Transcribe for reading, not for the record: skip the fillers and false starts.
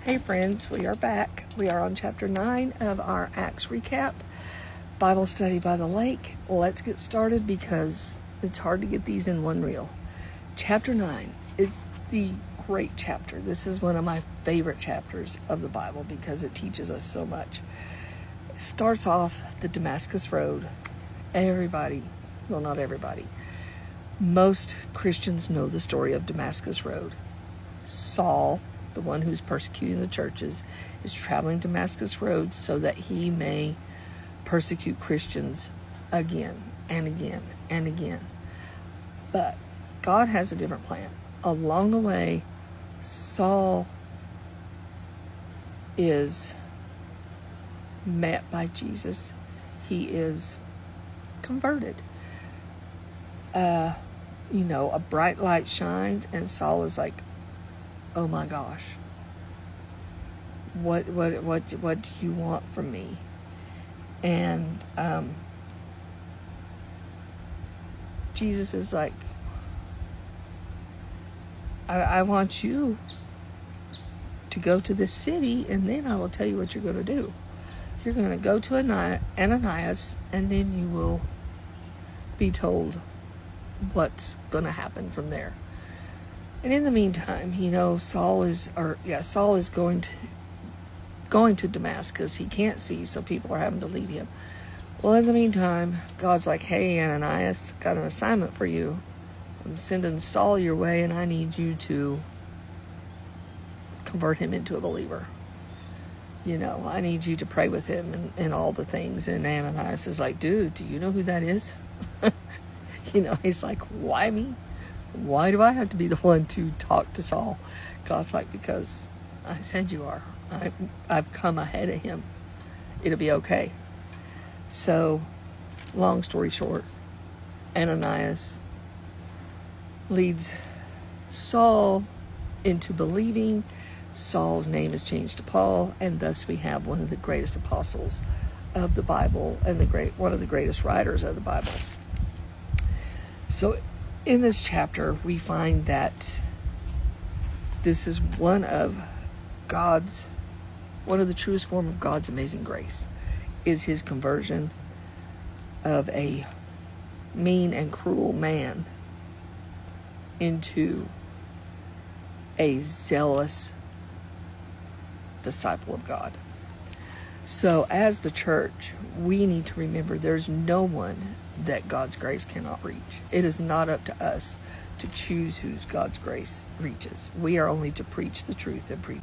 Hey friends, we are back. We are on chapter 9 of our Acts recap, Bible study by the lake. Let's get started because it's hard to get these in one reel. Chapter 9 is the great chapter. This is one of my favorite chapters of the Bible because it teaches us so much. It starts off the Damascus Road. Everybody, well, not everybody, most Christians know the story of Damascus Road. Saul, the one who's persecuting the churches, is traveling Damascus Road so that he may persecute Christians again and again and again. But God has a different plan. Along the way, Saul is met by Jesus. He is converted. A bright light shines, and Saul is like, oh my gosh, what do you want from me? And Jesus is like, I want you to go to this city, and then I will tell you what you're going to do. You're going to go to Ananias, and then you will be told what's going to happen from there. And in the meantime, Saul is going to Damascus. He can't see, so people are having to lead him. Well, in the meantime, God's like, hey, Ananias, got an assignment for you. I'm sending Saul your way, and I need you to convert him into a believer. I need you to pray with him and all the things. And Ananias is like, dude, do you know who that is? He's like, why me? Why do I have to be the one to talk to Saul? God's like, because I said you are. I've come ahead of him. It'll be okay. So, long story short, Ananias leads Saul into believing. Saul's name is changed to Paul, and thus we have one of the greatest apostles of the Bible and one of the greatest writers of the Bible. So, in this chapter, we find that this is one of the truest form of God's amazing grace, is his conversion of a mean and cruel man into a zealous disciple of God. So as the church, we need to remember there's no one that God's grace cannot reach. It is not up to us to choose whose God's grace reaches. We are only to preach the truth and preach